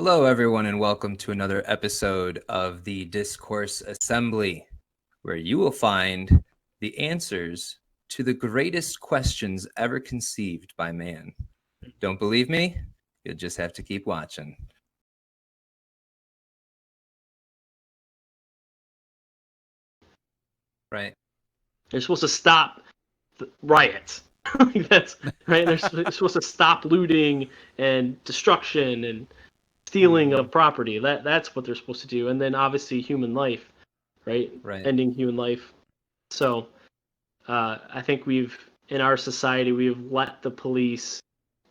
Hello, everyone, and welcome to another episode of the Discourse Assembly, where you will find the answers to the greatest questions ever conceived by man. Don't believe me? You'll just have to keep watching. Right. They're supposed to stop riots. That's right. They're supposed to stop looting and destruction and stealing of property. That's what they're supposed to do. And then obviously human life, right? Right. Ending human life. So I think in our society we've let the police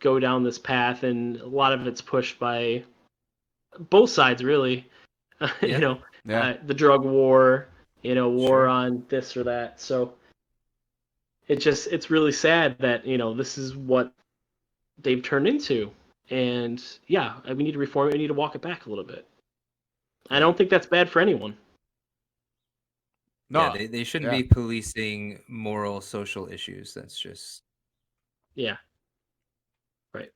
go down this path, and a lot of it's pushed by both sides, really. Yeah. The drug war, war Sure. on this or that. So it's really sad that this is what they've turned into, and yeah, we need to reform it. We need to walk it back a little bit. I don't think that's bad for anyone. No, they shouldn't be policing moral, social issues. That's just Right.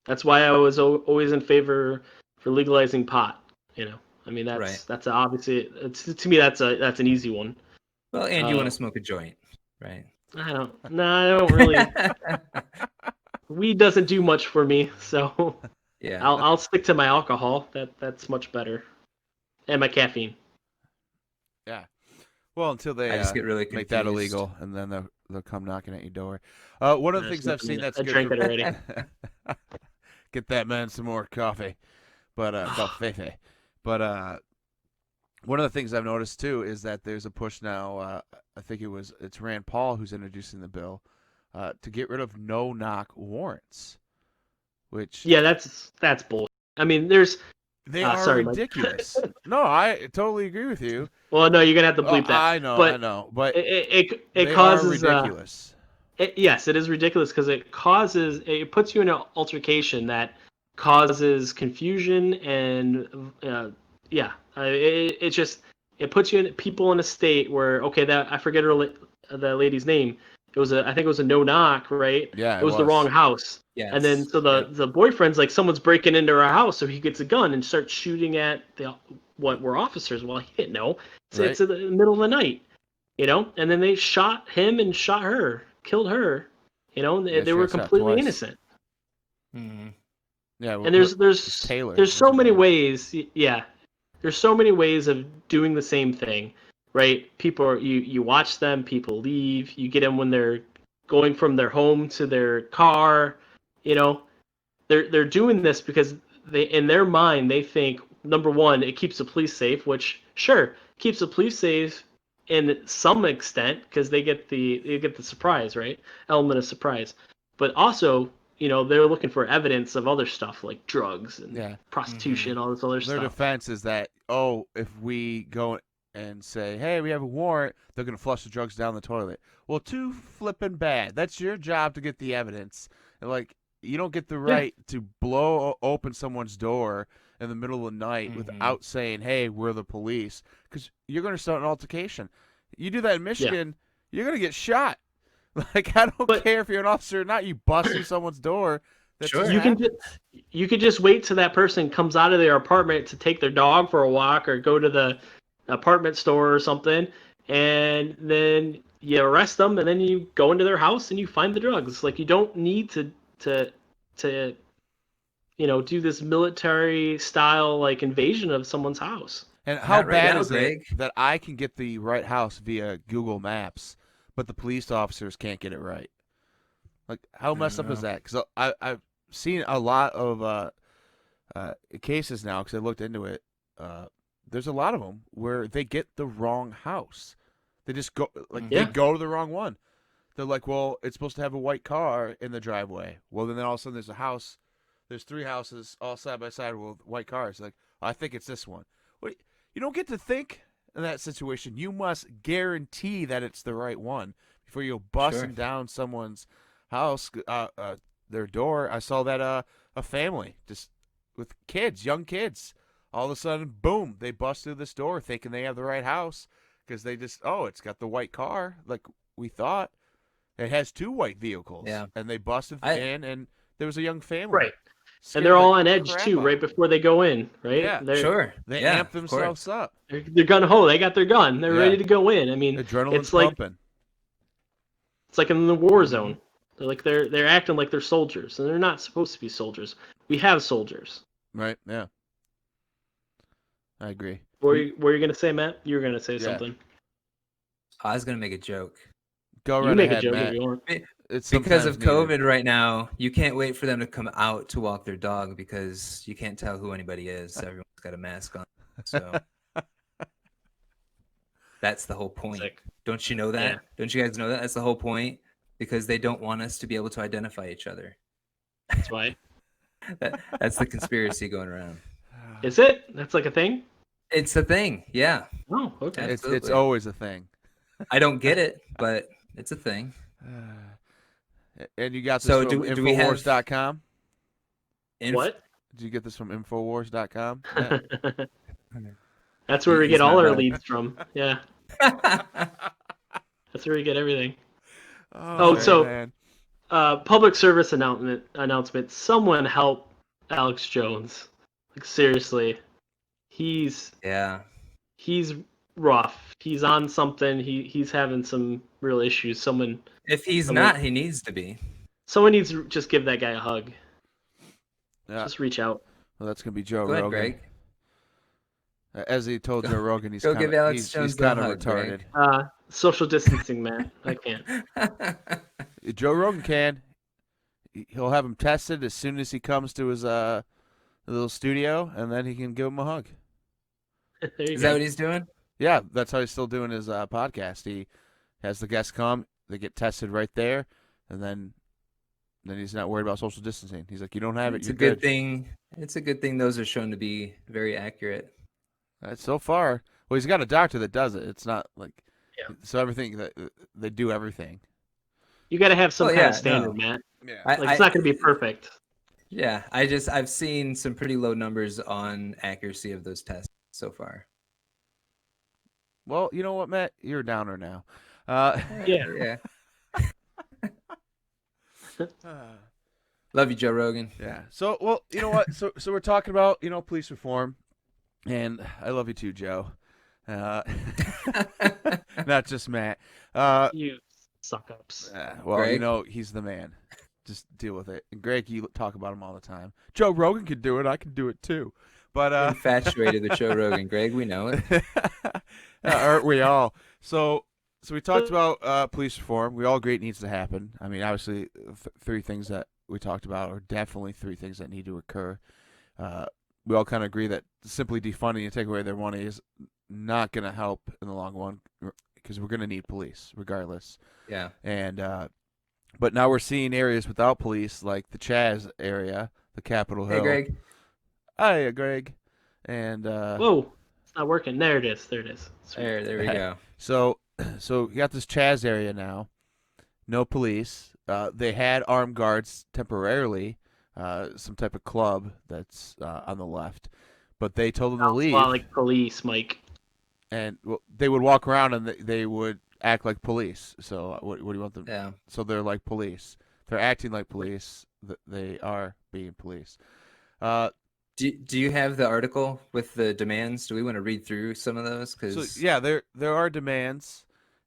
That's why I was always in favor for legalizing pot. I mean that's obviously to me that's an easy one. Well, and you want to smoke a joint, right? I don't really. Weed doesn't do much for me, so yeah, I'll stick to my alcohol. That's much better, and my caffeine. Yeah. Well, until they I just get really make that confused. illegal, and then they'll come knocking at your door. One of the things I've seen that's I good. drank it already. Get that man some more coffee, but coffee. But one of the things I've noticed too is that there's a push now. I think it's Rand Paul who's introducing the bill to get rid of no-knock warrants. Which that's bullshit. I mean, they are ridiculous. No, I totally agree with you. Well, no, you're gonna have to bleep that. I know, but it causes ridiculous. Yes, it is ridiculous because it puts you in an altercation that causes confusion and it puts people in a state where that I forget the lady's name. I think it was a no knock, right? Yeah, it was the wrong house. Yes. And then so the boyfriend's like, someone's breaking into our house, so he gets a gun and starts shooting at what were officers. Well, he didn't know. It's in the middle of the night, and then they shot him and shot her, killed her. They were completely innocent. Mm-hmm. Yeah, and there's so many ways. Yeah, there's so many ways of doing the same thing, right? You watch them. People leave. You get them when they're going from their home to their car. They're doing this because in their mind they think, number one, it keeps the police safe, which sure keeps the police safe in some extent because they get the surprise, right? Element of surprise, but also they're looking for evidence of other stuff like drugs and prostitution, all this other stuff. Their defense is that if we go and say, hey, we have a warrant, they're gonna flush the drugs down the toilet. Well, too flippin' bad. That's your job to get the evidence. And you don't get the right to blow open someone's door in the middle of the night without saying, hey, we're the police, because you're going to start an altercation. You do that in Michigan, you're going to get shot. I don't care if you're an officer or not. You bust through someone's door. Sure. You could just wait till that person comes out of their apartment to take their dog for a walk or go to the apartment store or something, and then you arrest them, and then you go into their house and you find the drugs. You don't need to do this military style invasion of someone's house. And how bad is it that I can get the right house via Google Maps, but the police officers can't get it right? How messed up is that? Because I've seen a lot of cases now, because I looked into it. There's a lot of them where they get the wrong house. They just go they go to the wrong one. They're like, well, it's supposed to have a white car in the driveway. Well, then all of a sudden there's a house. There's 3 houses all side by side with white cars. I think it's this one. Well, you don't get to think in that situation. You must guarantee that it's the right one before you go busting down someone's house, their door. I saw that a family just with kids, young kids. All of a sudden, boom, they bust through this door thinking they have the right house because they just, it's got the white car like we thought. It has 2 white vehicles. Yeah. And they busted in, and there was a young family. Right. And they're all on edge too, right before they go in, right? Yeah, They amp themselves up. They're gun ho. They got their gun. They're ready to go in. I mean, adrenaline's pumping. It's like in the war zone. They're acting like they're soldiers, and they're not supposed to be soldiers. We have soldiers. Right. Yeah. I agree. What were you gonna say, Matt? You were gonna say something. I was gonna make a joke. Go right ahead, joke Matt. if you want. It's because of COVID right now. You can't wait for them to come out to walk their dog because you can't tell who anybody is. Everyone's got a mask on, so that's the whole point. Don't you know that? Yeah. Don't you guys know that? That's the whole point because they don't want us to be able to identify each other. That's why. That's the conspiracy going around. Is it? That's like a thing? It's a thing, yeah. Oh, okay. It's always a thing. I don't get it, but it's a thing. And you got this from Infowars.com? What? Did you get this from Infowars.com? That's where we get all our leads from. Yeah. That's where we get everything. Public service announcement. Someone help Alex Jones. Like, seriously. He's rough. He's on something. He's having some real issues. If he's not, he needs to be. Someone needs to just give that guy a hug. Yeah. Just reach out. Well, that's gonna be Joe Go ahead, Rogan. Greg. As he told Joe Rogan, he's kind of retarded. Social distancing, man. I can't. Joe Rogan can. He'll have him tested as soon as he comes to his little studio, and then he can give him a hug. Is that what he's doing? Yeah, that's how he's still doing his podcast. He has the guests come, they get tested right there, and then he's not worried about social distancing. He's like, you don't have it, you're good. It's a good thing those are shown to be very accurate. So far. Well, he's got a doctor that does it. It's not like so everything that they do everything. You got to have some kind of standard, Matt. Yeah, it's not going to be perfect. Yeah, I've seen some pretty low numbers on accuracy of those tests so far. Well, you know what, Matt? You're a downer now. Yeah. Love you, Joe Rogan. Yeah. So, well, you know what? So we're talking about, police reform, and I love you too, Joe. Not just Matt. You suck-ups. Well, Greg? He's the man. Just deal with it. And Greg, you talk about him all the time. Joe Rogan can do it. I can do it too. But infatuated with Joe Rogan, Greg. We know it. Aren't we all? So we talked about police reform. We all agree it needs to happen. I mean, obviously, three things that we talked about are definitely three things that need to occur. We all kind of agree that simply defunding and taking away their money is not going to help in the long run because we're going to need police regardless. Yeah. And but now we're seeing areas without police, like the Chaz area, the Capitol Hill. Hey, Greg. Hi, Greg. And whoa, it's not working. There it is. There we go. So you got this Chaz area now. No police. They had armed guards temporarily, some type of club that's on the left, but they told them to leave. A lot like police, Mike. And they would walk around and they would act like police. So what do you want them? Yeah. So they're like police. They're acting like police. They are being police. Do you have the article with the demands? Do we want to read through some of those? There are demands,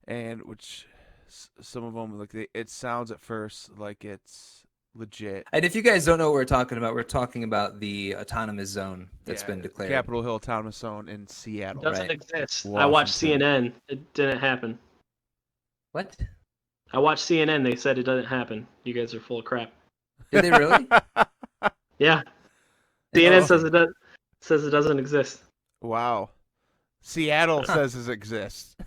and which some of them it sounds at first like it's legit. And if you guys don't know what we're talking about the autonomous zone that's been declared. Capitol Hill Autonomous Zone in Seattle. Doesn't exist. Washington. I watched CNN. It didn't happen. What? I watched CNN. They said it doesn't happen. You guys are full of crap. Did they really? Yeah. CNN says it doesn't exist. Wow. Seattle says it exists.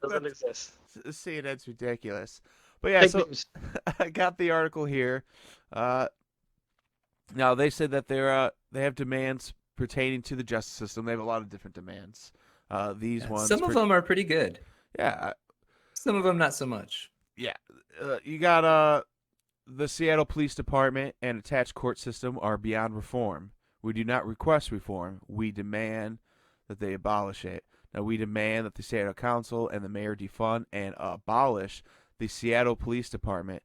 Doesn't exist. CNN's ridiculous. But yeah, so I got the article here. Now they said that they have demands pertaining to the justice system. They have a lot of different demands. Ones. Some of them are pretty good. Yeah. Some of them not so much. Yeah. You got the Seattle Police Department and attached court system are beyond reform. We do not request reform. We demand that they abolish it. Now, we demand that the Seattle Council and the mayor defund and abolish the Seattle Police Department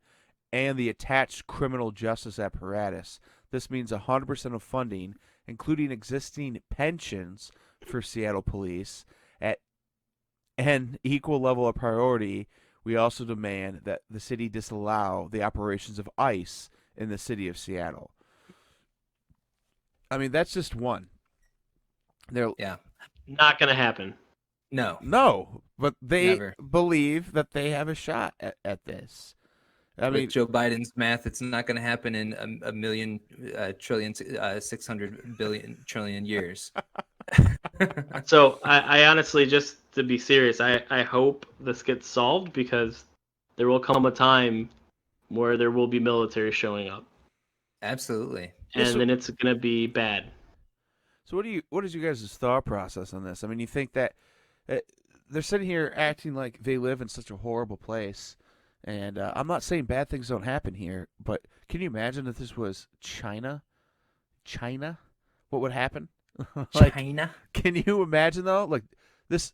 and the attached criminal justice apparatus. This means 100% of funding, including existing pensions for Seattle police, at an equal level of priority. We also demand that the city disallow the operations of ICE in the city of Seattle. I mean, that's just one. Yeah. Not going to happen. No, but they Never. believe that they have a shot at this. I mean, with Joe Biden's math, it's not going to happen in a million trillion, 600 billion trillion years. So I honestly, just to be serious, I hope this gets solved, because there will come a time where there will be military showing up. Absolutely. And then it's going to be bad. So what is you guys' thought process on this? I mean, you think that they're sitting here acting like they live in such a horrible place, and I'm not saying bad things don't happen here, but can you imagine if this was China? What would happen? China? Can you imagine though? Like this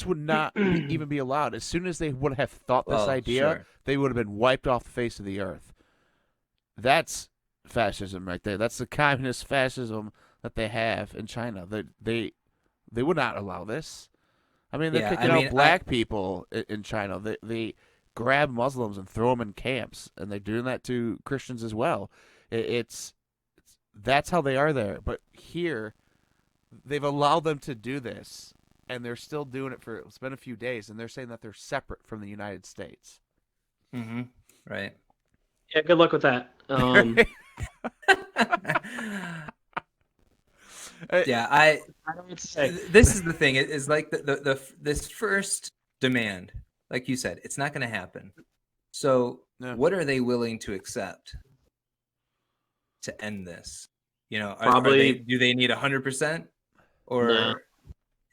would not even be allowed. As soon as they would have thought this idea, sure. They would have been wiped off the face of the earth. That's fascism right there. That's the communist fascism that they have in China. They would not allow this. I mean, they're kicking out black people in China. They grab Muslims and throw them in camps, and they're doing that to Christians as well. It's that's how they are there. But here, they've allowed them to do this, and they're still doing it for it's been a few days, and they're saying that they're separate from the United States. Mm-hmm. Right. Yeah, good luck with that. Yeah, I don't know what to say. This is the thing. It is like this first demand, like you said, it's not going to happen. So what are they willing to accept to end this? You know, do they need 100%, or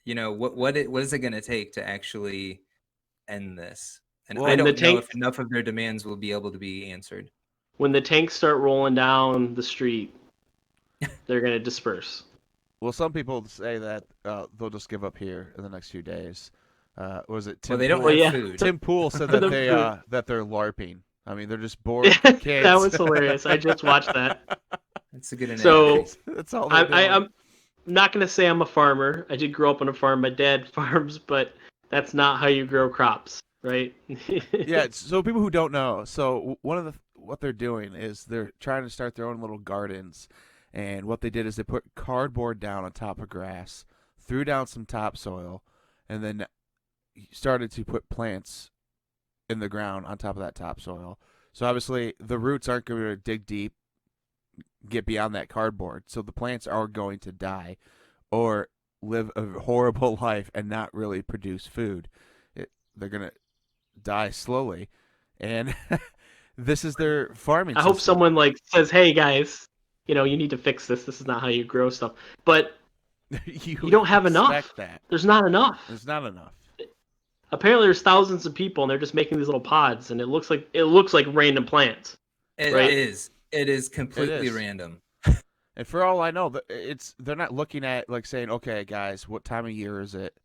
you know, what is it going to take to actually end this? And I don't know if enough of their demands will be able to be answered. When the tanks start rolling down the street, they're going to disperse. Well, some people say that they'll just give up here in the next few days. Was it Tim? Well, they don't have food. Tim Pool said that they're LARPing. I mean, they're just bored kids. That was hilarious. I just watched that. That's a good analogy. So that's all. I'm not going to say I'm a farmer. I did grow up on a farm. My dad farms, but that's not how you grow crops, right? Yeah. So people who don't know, so what they're doing is they're trying to start their own little gardens. And what they did is they put cardboard down on top of grass, threw down some topsoil, and then started to put plants in the ground on top of that topsoil. So obviously the roots aren't going to dig deep, get beyond that cardboard. So the plants are going to die or live a horrible life and not really produce food. They're going to die slowly. And this is their farming system. I hope someone says, "Hey guys, you know, you need to fix this. This is not how you grow stuff." But you don't have enough. There's not enough. There's not enough. Apparently, there's thousands of people, and they're just making these little pods, and it looks like random plants. It is. It is completely random. And for all I know, they're not looking at saying, "Okay, guys, what time of year is it?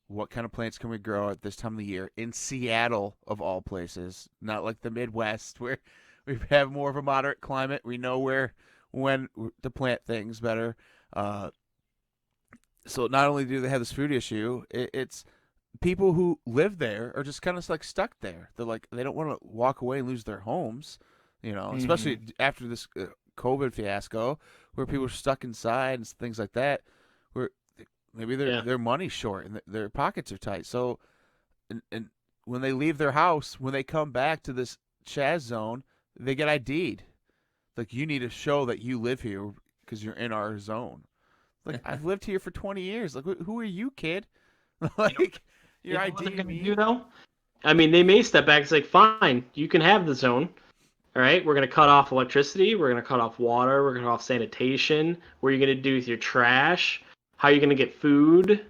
What kind of plants can we grow at this time of the year in Seattle, of all places? Not like the Midwest, where we have more of a moderate climate. We know when to plant things better." So not only do they have this food issue, it's people who live there are just kind of stuck there. They're they don't want to walk away and lose their homes, you know, especially after this COVID fiasco where people are stuck inside and things like that, where maybe their money's short and their pockets are tight. So, and when they leave their house, when they come back to this Chaz zone, they get ID'd. You need to show that you live here because you're in our zone. I've lived here for 20 years. Who are you, kid? Your ID me? You know? I mean, they may step back and say, "Fine, you can have the zone. All right, we're going to cut off electricity. We're going to cut off water. We're going to cut off sanitation. What are you going to do with your trash? How are you going to get food?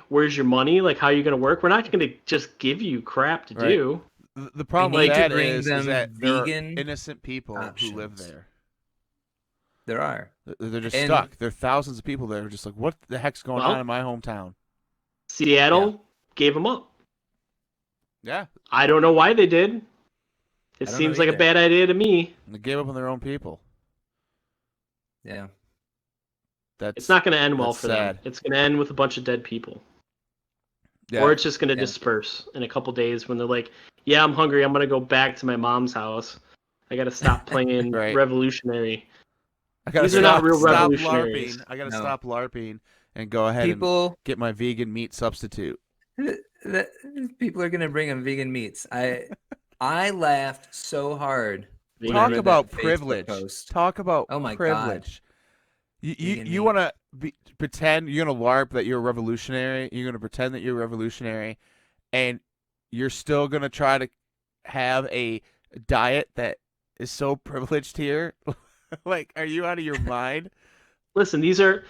Where's your money? How are you going to work? We're not going to just give you crap to do." The problem with that is that vegan there are innocent people who live there. There are. They're just stuck. There are thousands of people that are just what the heck's going on in my hometown? Seattle gave them up. Yeah. I don't know why they did. It seems like a bad idea to me. They gave up on their own people. Yeah. It's not going to end well for sad. them. It's going to end with a bunch of dead people. Yeah. Or it's just going to disperse in a couple days when they're like, yeah, I'm hungry. I'm going to go back to my mom's house. I got to stop playing right. revolutionary. These are not real revolutionaries. I got to stop LARPing and go ahead and get my vegan meat substitute. People are going to bring them vegan meats. I laughed so hard. Talk about privilege. Talk about God. privilege. You want to pretend you're going to LARP that you're a revolutionary. You're going to pretend that you're a revolutionary, and you're still going to try to have a diet that is so privileged here. Like, are you out of your mind? Listen, these are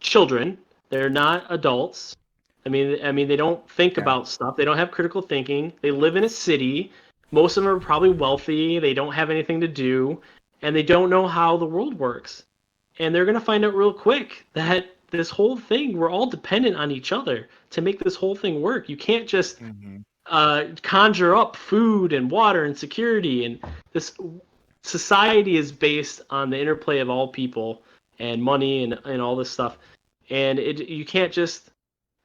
children. They're not adults. I mean, they don't think about stuff. They don't have critical thinking. They live in a city. Most of them are probably wealthy. They don't have anything to do, and they don't know how the world works. And they're going to find out real quick that this whole thing, we're all dependent on each other to make this whole thing work. You can't just conjure up food and water and security. And this society is based on the interplay of all people and money and all this stuff. And you can't just,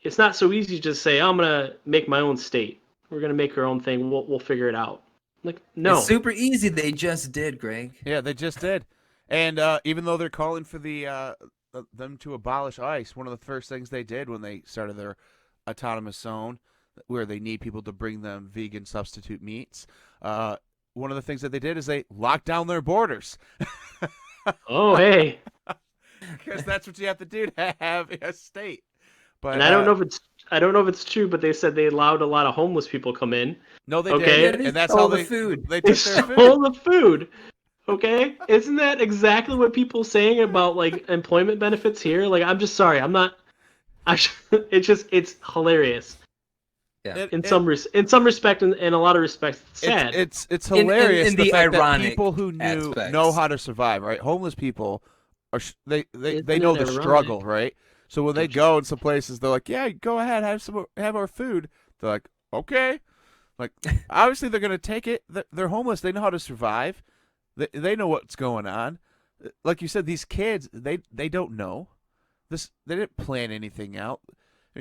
it's not so easy to just say, I'm going to make my own state. We're going to make our own thing. We'll figure it out. Like, no. It's super easy. They just did, Greg. Yeah, they just did. And even though they're calling for them to abolish ICE, one of the first things they did when they started their autonomous zone, where they need people to bring them vegan substitute meats, one of the things that they did is they locked down their borders. Oh, hey. Because that's what you have to do to have a state. But and I don't know if it's true, but they said they allowed a lot of homeless people come in. No, they did, and that's how they food. They took their food. Stole the food. Okay, isn't that exactly what people saying about like employment benefits here? Like, I'm just sorry, I'm not. It's hilarious. Yeah. In some respect, and in a lot of respects, it's sad. It's hilarious. In the fact ironic that people who know how to survive, right? Homeless people are they know the struggle, right? So when they go in some places, they're like, "Yeah, go ahead, have our food." They're like, "Okay." Like, obviously they're gonna take it. They're homeless. They know how to survive. They know what's going on. Like you said, these kids, they don't know. They didn't plan anything out.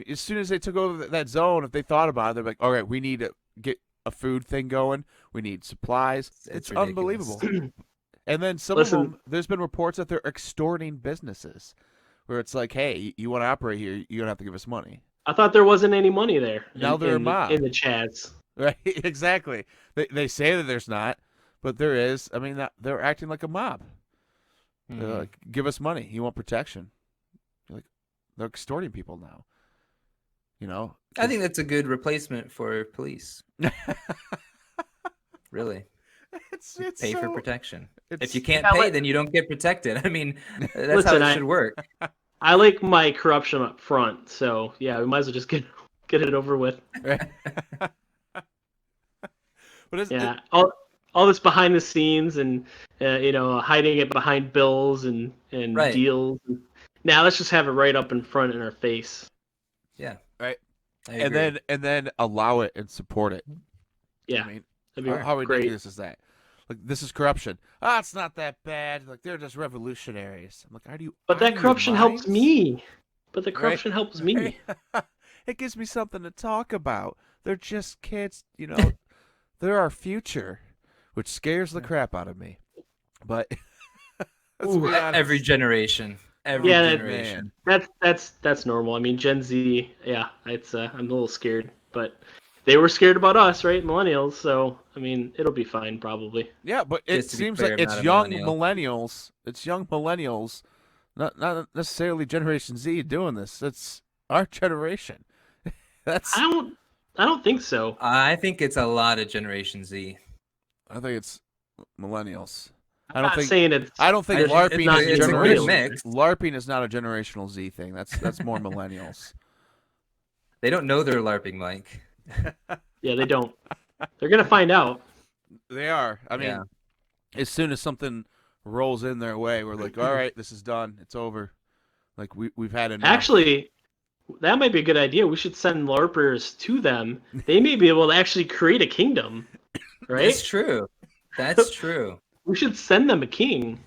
As soon as they took over that zone, if they thought about it, they're like, all right, we need to get a food thing going. We need supplies. It's unbelievable. And then some of them, there's been reports that they're extorting businesses where it's like, hey, you want to operate here, you're going to have to give us money. I thought there wasn't any money there. Now they're a mob. In the Chaz. Right, exactly. They say that there's not. But there is. I mean, they're acting like a mob. They're like, give us money. You want protection. They're extorting people now. You know? I think that's a good replacement for police. Really. It's pay for protection. If you can't pay, then you don't get protected. I mean, that's how it should work. I like my corruption up front. So, yeah, we might as well just get it over with. But all this behind the scenes and hiding it behind bills and deals. Now let's just have it right up in front in our face. Yeah. Right. And then allow it and support it. Yeah. I mean, how ridiculous is that? Like, this is corruption. It's not that bad. Like, they're just revolutionaries. I'm like, how do you? But that corruption helps me. Helps me. It gives me something to talk about. They're just kids, They're our future. Which scares the crap out of me, but every generation, generation. That's normal. I mean, Gen Z, yeah, it's I'm a little scared, but they were scared about us, right, millennials? So I mean, it'll be fine probably. Yeah, but it seems like it's young millennials. It's young millennials, not necessarily Generation Z doing this. It's our generation. I don't think so. I think it's a lot of Generation Z. I think it's millennials. I don't think LARPing is a good mix. LARPing is not a generational Z thing. That's more millennials. They don't know they're LARPing, Mike. Yeah, they don't. They're gonna find out. They are. I mean, as soon as something rolls in their way, we're like, all right, this is done. It's over. Like we've had enough. Actually, that might be a good idea. We should send LARPers to them. They may be able to actually create a kingdom. right? That's true. That's true. We should send them a king.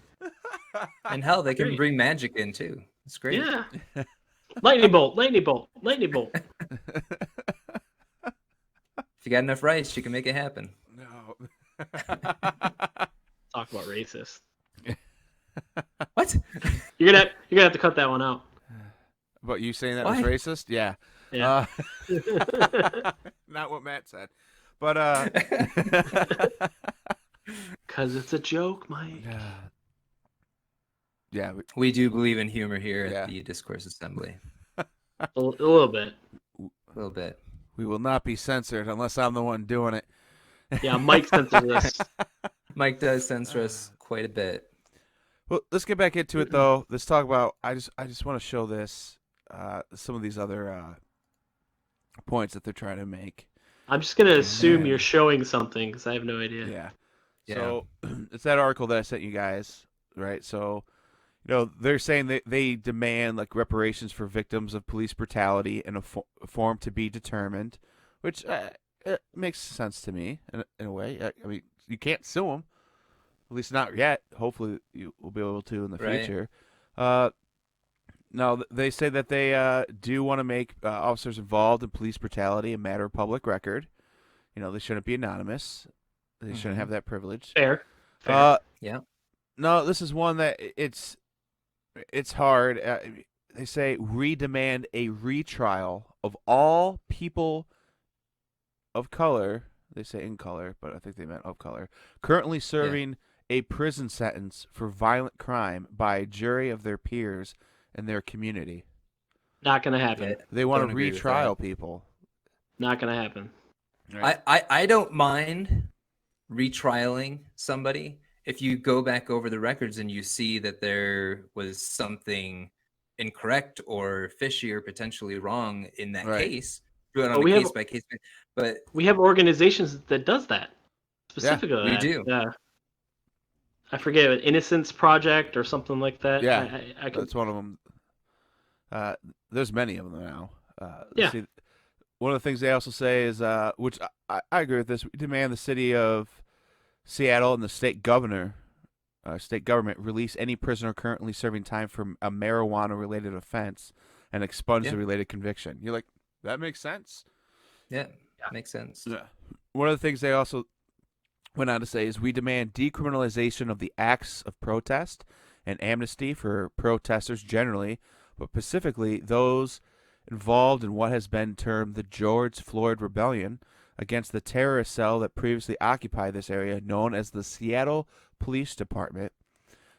And hell, they can Great. bring magic in too. It's great. Yeah. Lightning bolt, lightning bolt, lightning bolt. If you got enough rice, you can make it happen. No. Talk about racist. What? You're gonna have to cut that one out. But you saying that Why? was racist? Yeah. Yeah. Not what Matt said. But Cause it's a joke, Mike. yeah, We do believe in humor here Yeah. at the Discourse Assembly. A little bit. A little bit. we will not be censored unless I'm the one doing it. Yeah, Mike censors this. Mike does censor us quite a bit. Well, let's get back into it though. Let's talk about. I just want to show this. Some of these other points that they're trying to make. I'm just gonna assume you're showing something because I have no idea. Yeah. Yeah. So it's that article that I sent you guys, right? So, they're saying that they demand like reparations for victims of police brutality in a form to be determined, which it makes sense to me in a way. I mean, you can't sue them, at least not yet. Hopefully, you will be able to in the future. No, they say that they do want to make officers involved in police brutality a matter of public record. They shouldn't be anonymous. They shouldn't have that privilege. Fair. Yeah. No, this is one that it's hard. They say we demand a retrial of all people of color. They say in color, but I think they meant of color. Currently serving a prison sentence for violent crime by a jury of their peers in their community. Not gonna happen. Yeah. They want Don't to agree with retrial that. people. Not gonna happen. Right? I don't mind retrialing somebody if you go back over the records and you see that there was something incorrect or fishy or potentially wrong in that case. Do it on a case by case. But we have organizations that does that specifically. we do. Yeah. I forget it, Innocence Project or something like that. Yeah, I could... that's one of them. There's many of them now. Yeah. See, one of the things they also say is, which I agree with this, we demand the city of Seattle and the state government release any prisoner currently serving time for a marijuana-related offense and expunge the related conviction. You're like, that makes sense? Yeah, makes sense. Yeah. One of the things they also went on to say is we demand decriminalization of the acts of protest and amnesty for protesters generally, but specifically those involved in what has been termed the George Floyd Rebellion against the terrorist cell that previously occupied this area, known as the Seattle Police Department.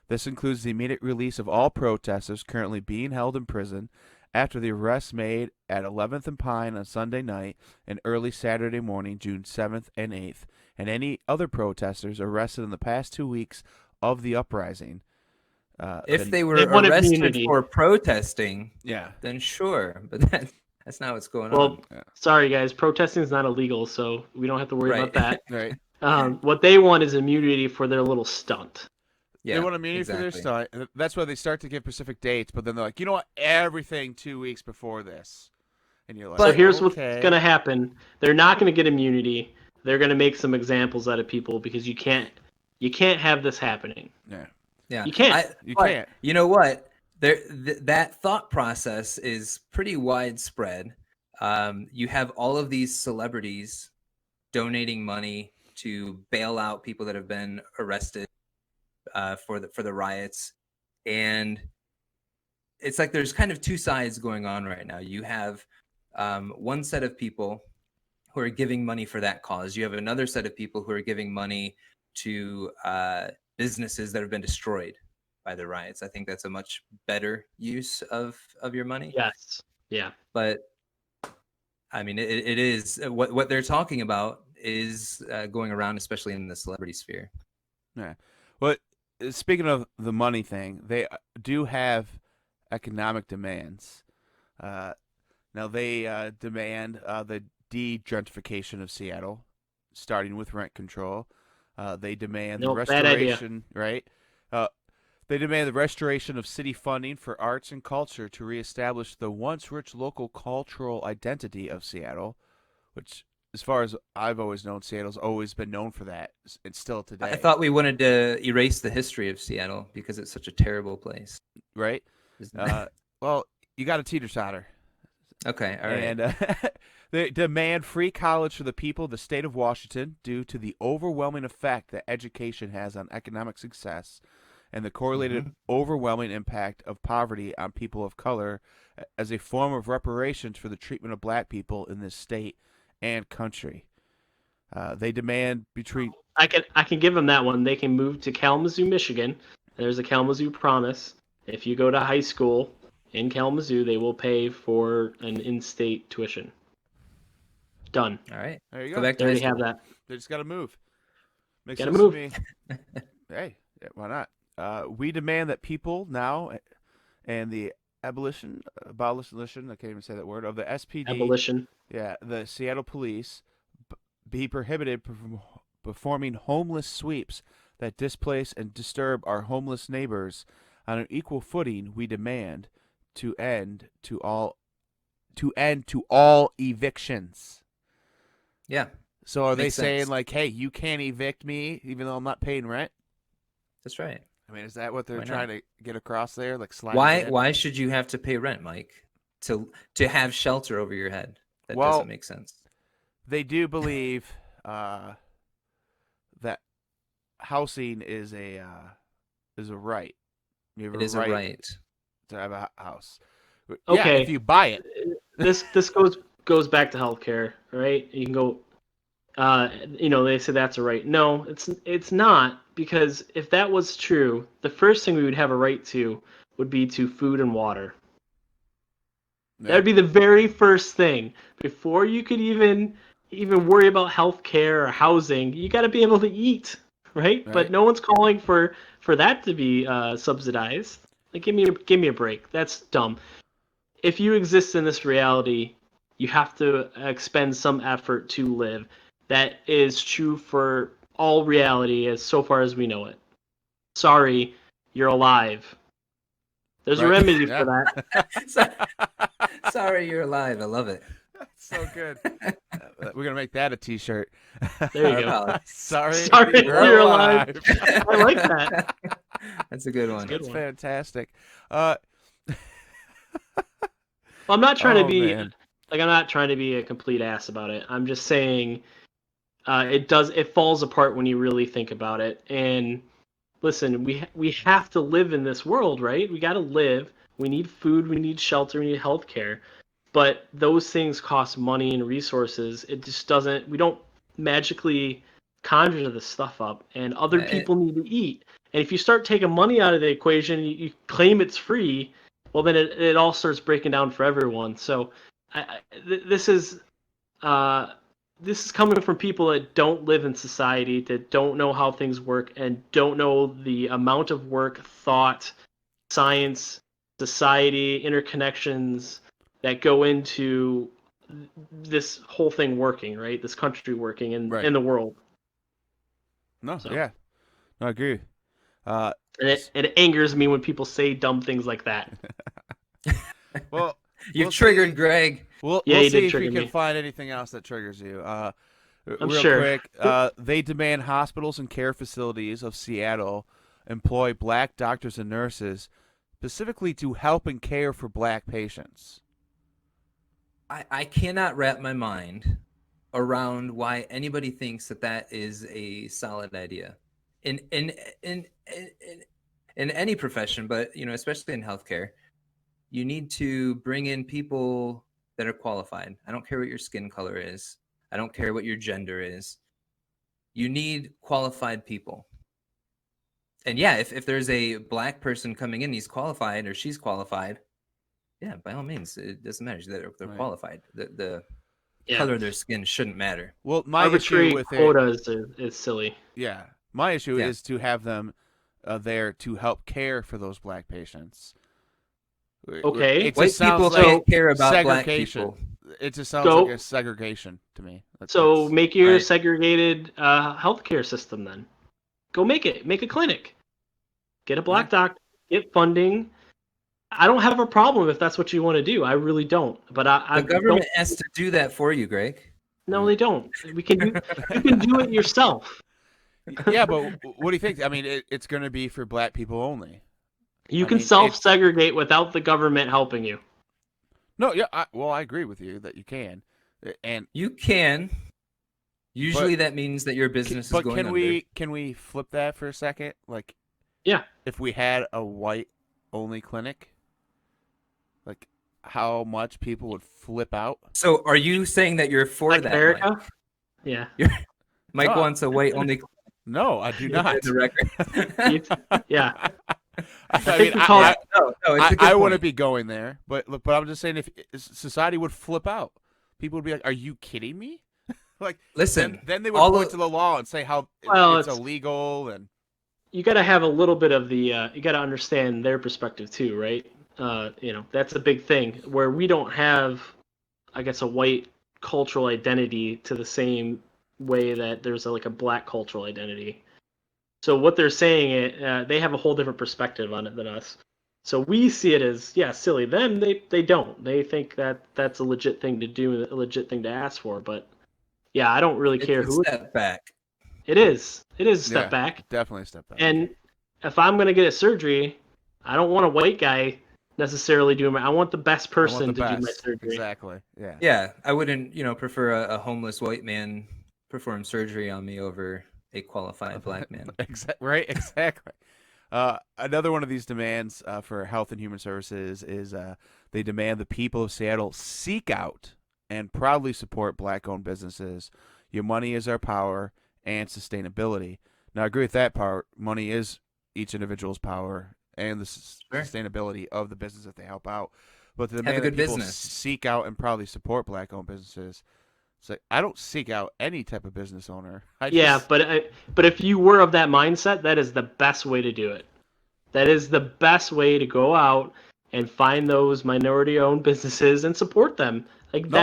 This includes the immediate release of all protesters currently being held in prison after the arrests made at 11th and Pine on Sunday night and early Saturday morning, June 7th and 8th, and any other protesters arrested in the past 2 weeks of the uprising. If they were arrested for protesting, then sure, but that's not what's going on. Well, sorry guys, protesting is not illegal, so we don't have to worry about that. Right. What they want is immunity for their little stunt. Yeah, they want immunity for their stunt. That's why they start to give specific dates, but then they're like, you know what, everything 2 weeks before this. And you're like, so here's what's going to happen. They're not going to get immunity. They're going to make some examples out of people because you can't have this happening. Yeah. Yeah, you can't. You can't. You know what? That thought process is pretty widespread. You have all of these celebrities donating money to bail out people that have been arrested for the riots, and it's like there's kind of two sides going on right now. You have one set of people who are giving money for that cause. You have another set of people who are giving money to businesses that have been destroyed by the riots. I think that's a much better use of your money. Yes. Yeah. But I mean, it is what they're talking about is going around, especially in the celebrity sphere. Yeah. Well, speaking of the money thing, they do have economic demands. Now they demand the de-gentrification of Seattle, starting with rent control. They demand the restoration, right? They demand the restoration of city funding for arts and culture to reestablish the once rich local cultural identity of Seattle, which as far as I've always known, Seattle's always been known for that. It's still today. I thought we wanted to erase the history of Seattle because it's such a terrible place. Right? Well, you got to teeter-totter. Okay, all right. And they demand free college for the people of the state of Washington due to the overwhelming effect that education has on economic success and the correlated overwhelming impact of poverty on people of color as a form of reparations for the treatment of black people in this state and country. They demand between... I can give them that one. They can move to Kalamazoo, Michigan. There's a Kalamazoo promise. If you go to high school in Kalamazoo, they will pay for an in-state tuition. Done. All right. There you Go go. back to There high you have school. that. They just got to move. Makes Gotta sense move. to me. Hey, yeah, why not? We demand that people now and the abolition, I can't even say that word, of the SPD, Abolition. yeah, the Seattle police, be prohibited from performing homeless sweeps that displace and disturb our homeless neighbors. On an equal footing, we demand to end to all evictions. Yeah. So are they Makes saying sense. like, hey, you can't evict me even though I'm not paying rent? That's right. I mean, is that what they're Why not? trying to get across there? Like, slide it in? Why should you have to pay rent, Mike? To have shelter over your head? That Well, doesn't make sense. They do believe that housing is a right. You have It is a right. to have a house. Okay. Yeah, if you buy it. This goes back to healthcare, right? You can go. They say that's a right. No, it's not, because if that was true, the first thing we would have a right to would be to food and water. Yeah. That would be the very first thing before you could even worry about healthcare or housing. You got to be able to eat, right? But no one's calling for that to be subsidized. Like, give me a break. That's dumb. If you exist in this reality, you have to expend some effort to live. That is true for all reality, as so far as we know it. Sorry, you're alive. There's a remedy for that. Sorry, you're alive. I love it. That's so good. We're gonna make that a T-shirt. There you go. Sorry, you're alive. I like that. That's a good one. That's fantastic. I'm not trying to be man. I'm not trying to be a complete ass about it. I'm just saying it falls apart when you really think about it. And listen, we have to live in this world, right? We got to live. We need food, we need shelter, we need healthcare. But those things cost money and resources. It just doesn't. We don't magically conjure this stuff up, and other people need to eat. And if you start taking money out of the equation, you claim it's free, well, then it all starts breaking down for everyone. So this is coming from people that don't live in society, that don't know how things work, and don't know the amount of work, thought, science, society, interconnections that go into this whole thing working, right? This country working in the world. No, yeah. No, I agree. And it angers me when people say dumb things like that. Well, you've triggered Greg. We'll see if we can find anything else that triggers you. Real quick, they demand hospitals and care facilities of Seattle employ black doctors and nurses specifically to help and care for black patients. I cannot wrap my mind around why anybody thinks that is a solid idea in any profession, but especially in healthcare. You need to bring in people that are qualified. I don't care what your skin color is. I don't care what your gender is. You need qualified people. And yeah, if there's a black person coming in, he's qualified or she's qualified, yeah, by all means, it doesn't matter. They're qualified. The color of their skin shouldn't matter. Well, my arbitrary issue with quotas is silly. Yeah, my issue is to have them there to help care for those black patients. Okay, white people don't care about black people. It just sounds like a segregation to me. So make your segregated healthcare system then. Go make it. Make a clinic. Get a black doctor. Get funding. I don't have a problem if that's what you want to do. I really don't. But the government has to do that for you, Greg. No, they don't. You can do it yourself. Yeah, but what do you think? I mean, it's going to be for black people only. You can self-segregate without the government helping you. No, yeah, I agree with you that you can, and you can. Usually, that means that your business is going under. Can we flip that for a second? Like, yeah, if we had a white-only clinic, like, how much people would flip out? So, are you saying that you're for like that, America? Mike? Yeah. Mike wants a white-only. No, I do not. The record. Yeah. I wouldn't be going there, but I'm just saying, if society would flip out, people would be like, "Are you kidding me?" Like, listen, then they would point to the law and say how it's illegal, and you got to have a little bit of the you got to understand their perspective too, right? That's a big thing where we don't have, I guess, a white cultural identity to the same way that there's like a black cultural identity. So what they're saying, they have a whole different perspective on it than us. So we see it as, silly. Them, they don't. They think that that's a legit thing to do, a legit thing to ask for. But yeah, I don't really care who. Step back. It is. It is a step back. Definitely a step back. And if I'm gonna get a surgery, I don't want a white guy necessarily doing I want the best person to do my surgery. Exactly. Yeah. Yeah, I wouldn't, prefer a homeless white man perform surgery on me over a qualified black man. Right. Exactly. Another one of these demands for Health and Human Services is they demand the people of Seattle seek out and proudly support black-owned businesses. Your money is our power, and sustainability. Now, I agree with that part. Money is each individual's power and the sustainability of the business that they help out. But the demand that people seek out and proudly support black-owned businesses. It's like, I don't seek out any type of business owner. But if you were of that mindset, that is the best way to do it. That is the best way to go out and find those minority-owned businesses and support them. I can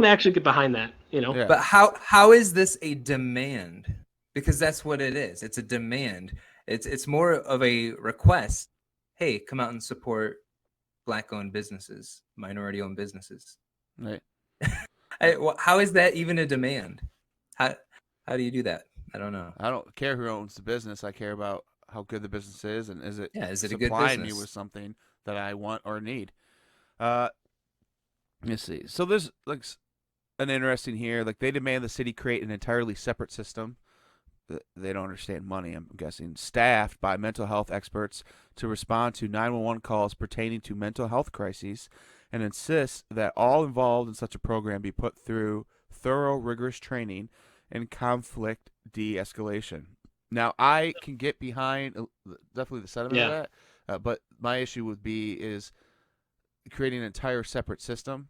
actually get behind that. Yeah. But how is this a demand? Because that's what it is. It's a demand. It's more of a request. Hey, come out and support black-owned businesses, minority-owned businesses. Right. How is that even a demand? How do you do that? I don't know. I don't care who owns the business. I care about how good the business is, and is it a good supplying business? Me with something that I want or need. Let's see. So there's like an interesting here. Like, they demand the city create an entirely separate system. They don't understand money, I'm guessing. Staffed by mental health experts to respond to 911 calls pertaining to mental health crises, and insist that all involved in such a program be put through thorough, rigorous training and conflict de-escalation. Now, I can get behind definitely the sentiment of that, but my issue is creating an entire separate system,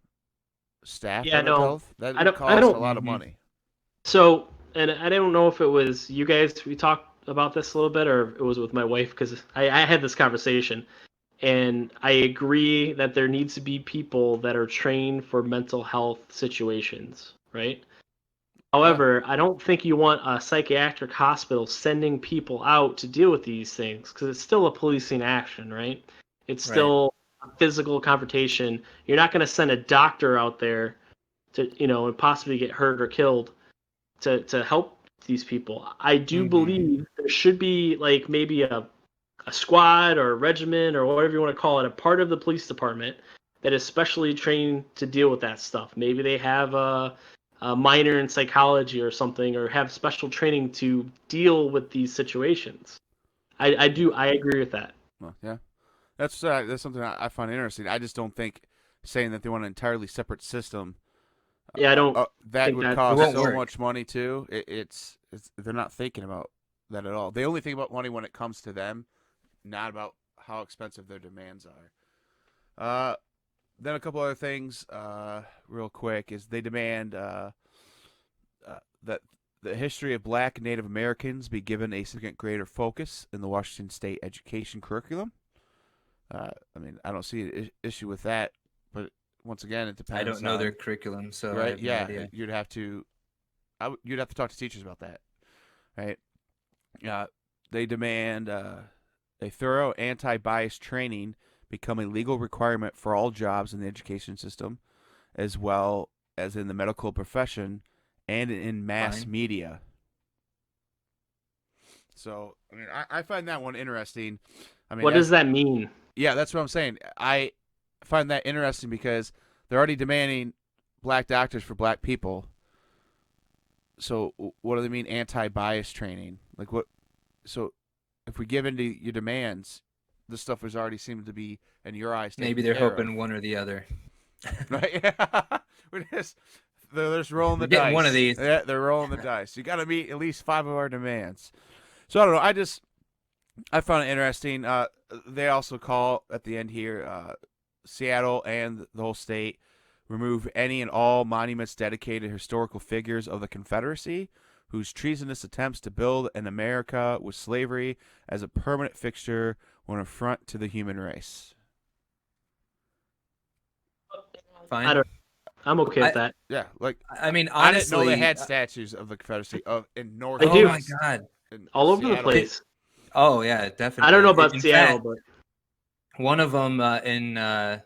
staff mental health. That costs a lot of money. So, and I don't know if it was you guys, we talked about this a little bit, or it was with my wife, because I had this conversation, and I agree that there needs to be people that are trained for mental health situations, right? However, I don't think you want a psychiatric hospital sending people out to deal with these things, because it's still a policing action, right? It's still a physical confrontation. You're not going to send a doctor out there to, and possibly get hurt or killed to help these people. I do believe there should be like maybe a squad or a regiment or whatever you want to call it, a part of the police department that is specially trained to deal with that stuff. Maybe they have a minor in psychology or something, or have special training to deal with these situations. I agree with that. Well, yeah, that's something I find interesting. I just don't think saying that they want an entirely separate system. Yeah, I don't. That would cost so much money too. It's they're not thinking about that at all. They only think about money when it comes to them, not about how expensive their demands are. Then a couple other things, real quick, is they demand that the history of Black and Native Americans be given a significant greater focus in the Washington State education curriculum. I mean, I don't see an issue with that, but once again, it depends. I don't know their curriculum, so right, I have no idea. You'd have to talk to teachers about that, right? They demand a thorough anti-bias training become a legal requirement for all jobs in the education system, as well as in the medical profession and in mass Fine. media. So, I mean, I find that one interesting. I mean, What does that mean? Yeah, that's what I'm saying. I find that interesting because they're already demanding black doctors for black people. So, what do they mean anti-bias training? Like what? So, if we give into your demands, this stuff was already seemed to be in your eyes taken Maybe they're care hoping of. one or the other. Right? Yeah. They're just rolling the We're getting dice. one of these. Yeah, they're rolling the dice. You got to meet at least 5 of our demands. So I don't know. I found it interesting. They also call at the end here, Seattle and the whole state remove any and all monuments dedicated to historical figures of the Confederacy whose treasonous attempts to build an America with slavery as a permanent fixture were an affront to the human race. Fine. I'm okay with that. Yeah, like I mean, I didn't know they honestly, had statues of the Confederacy in North. I oh do. my God. All over the Seattle. place. Oh yeah, definitely. I don't know about In Seattle, fact, but one of them where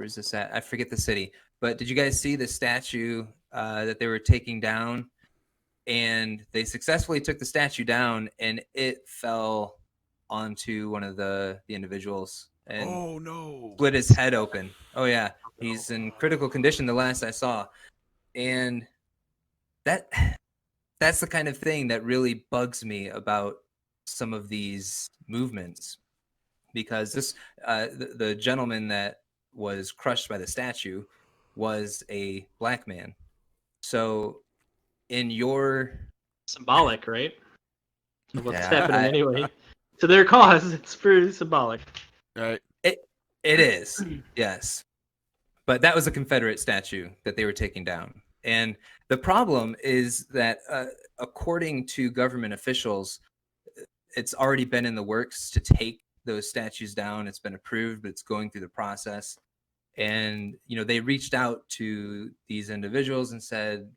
is this at? I forget the city. But did you guys see the statue that they were taking down? And they successfully took the statue down, and it fell onto one of the individuals and Oh no! split his head open. Oh yeah, he's in critical condition. The last I saw, and that's the kind of thing that really bugs me about some of these movements, because this the gentleman that was crushed by the statue was a black man. So in your symbolic, right? So what's yeah, happening anyway? To their cause, it's pretty symbolic. Right. it is, yes, but that was a Confederate statue that they were taking down. And the problem is that according to government officials, it's already been in the works to take those statues down. It's been approved, but it's going through the process. And they reached out to these individuals and said,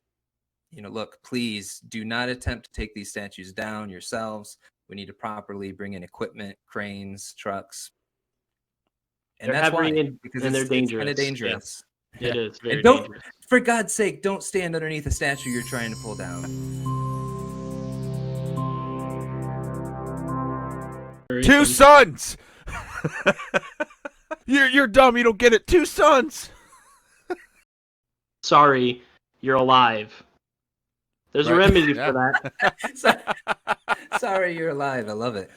look, please do not attempt to take these statues down yourselves. We need to properly bring in equipment, cranes, trucks. And They're that's why, heavy because and they're it's kind dangerous. of dangerous. Yeah, it is very And don't, dangerous. for God's sake, don't stand underneath a statue you're trying to pull down. 2 sons. You're dumb. You don't get it. 2 sons. Sorry, you're alive. There's a Right. remedy Yeah. for that. Sorry, you're alive. I love it.